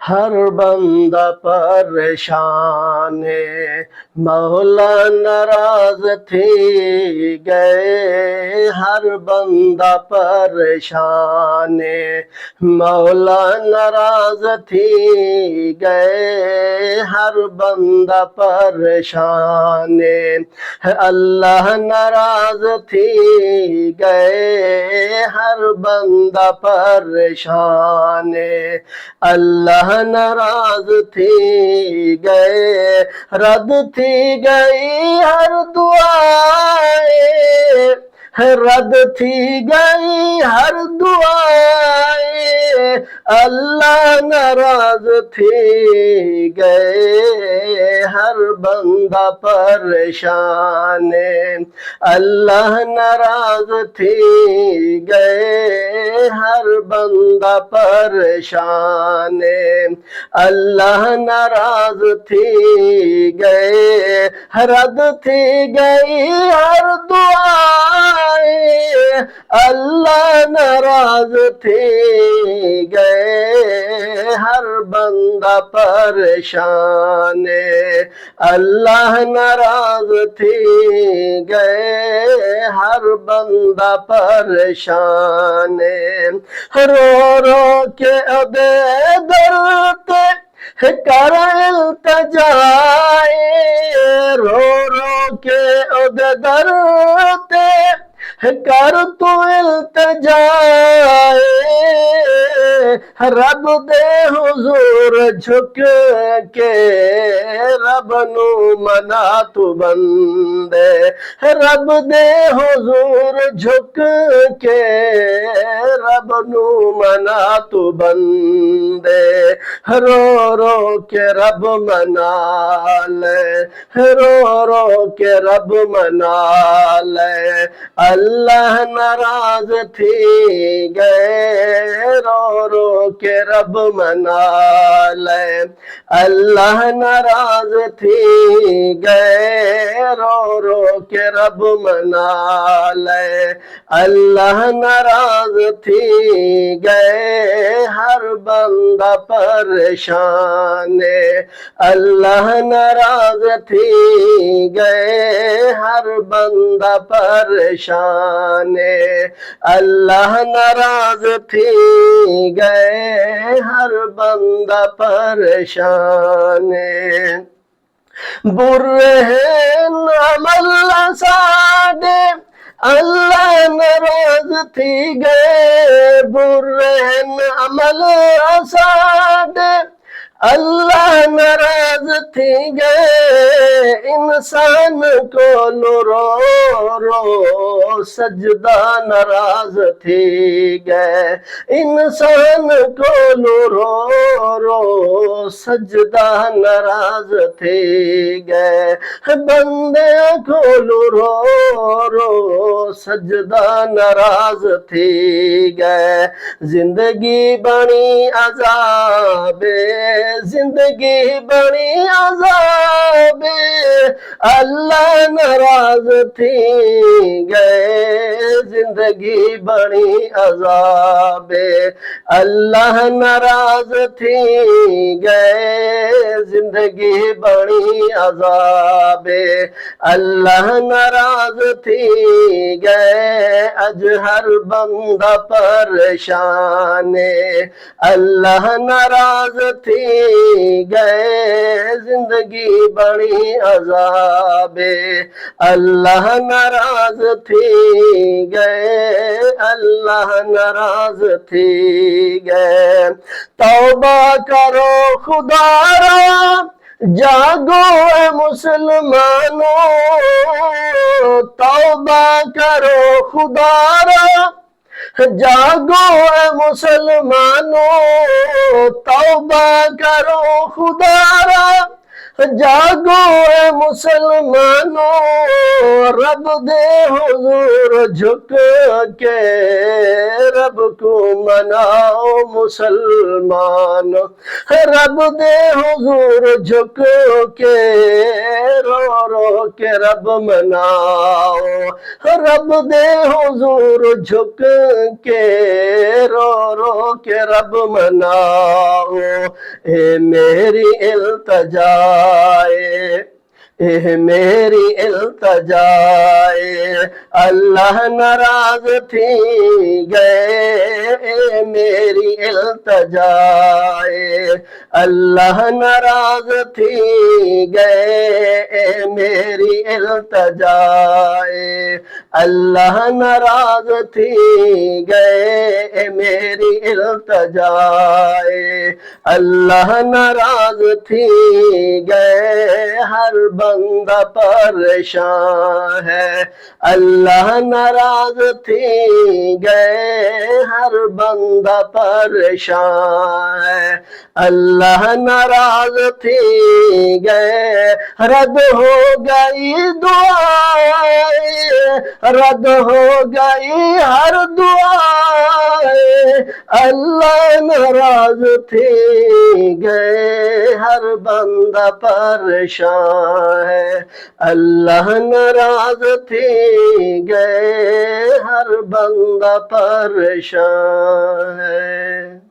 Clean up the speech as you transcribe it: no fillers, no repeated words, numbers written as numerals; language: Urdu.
ہر بندہ پریشان ہے، مولا ناراض تھی گئے، ہر بندہ پریشان ہے، مولا ناراض تھی گئے، ہر بندہ پریشان ہے، اللہ ناراض تھی گئے، ہر بندہ پریشان ہے، اللہ ناراض تھی گئے، رد تھی گئی ہر دعائیں، رد تھی گئی ہر دعائیں، اللہ ناراض تھی گئے، ہر بندہ پریشان ہے، اللہ ناراض تھی گئے، ہر بندہ پریشان ہے، اللہ ناراض تھی گئے، رد تھی گئی ہر دعائیں، اللہ ناراض تھی گئے، ہر بندہ پریشان ہے، اللہ ناراض تھی گئے، ہر بندہ پریشان ہے، رو رو کے ابے درتے کر التجائے، رو رو کے ابے درتے کر تو التجائے، رب دے حضور جھک کے، رب نو منا تو بندے، رب دے حضور جھک کے، رب نو منا تو بندے، رو رو کے رب منا لے، رو رو کے رب منا لے، اللہ ناراض تھی گئے، رو رو کے رب منا لے، اللہ ناراض تھی گئے، رو رو کے رب منا لے، اللہ ناراض تھی گئے، ہر بندہ پریشان ہے، اللہ ناراض تھی گئے، ہر بندہ پریشان ہے، اللہ ناراض تھی گئے، ہر بندہ پریشان ہے، برے ہیں عمل سادے، اللہ ناراض تھی گئے، برے ہیں عمل سادے، اللہ ناراض تھی گئے، انسان کو رو رو سجدہ ناراض تھی گئے، انسان کو رو رو سجدہ ناراض تھی گئے، بندے کو رو رو سجدہ ناراض تھی گئے، زندگی بنی عذاب، زندگی بڑی عذاب، اللہ ناراض تھی گئے، زندگی بڑی عذاب، اللہ ناراض تھی گئے، زندگی بڑی عذاب، اللہ ناراض تھی گئے، اج ہر بندہ پریشان ہے، اللہ ناراض تھی گئے، زندگی بڑی عذاب، اللہ ناراض تھی گئے، اللہ ناراض تھی گئے، توبہ کرو خدا را جاگو اے مسلمانوں، توبہ کرو خدا را جاگو اے مسلمانوں، توبہ کرو خدا را جاگو اے مسلمانوں، رب دے حضور جھک کے رب کو مناؤ مسلمانوں، رب دے حضور جھک کے رو رو کے رب مناؤ، رب دے حضور جھک کے رو رو کے رب مناؤ، اے میری التجا اے میری التجا، اللہ ناراض تھی گئے، اے میری التجا، اللہ ناراض تھی گئے، اے میری التجا، اللہ ناراض تھی گئے، اے میری التجا، اللہ ناراض تھی گئے، ہر بندہ پریشان ہے، اللہ ناراض تھی گئے، ہر بندہ پریشان ہے، اللہ ناراض تھی گئے، رد ہو گئی دعائیں، رد ہو گئی ہر دعائیں، اللہ ناراض تھی گئے، ہر بندہ پریشان ہے، اللہ ناراض تھی گئے، ہر بندہ پریشان ہے۔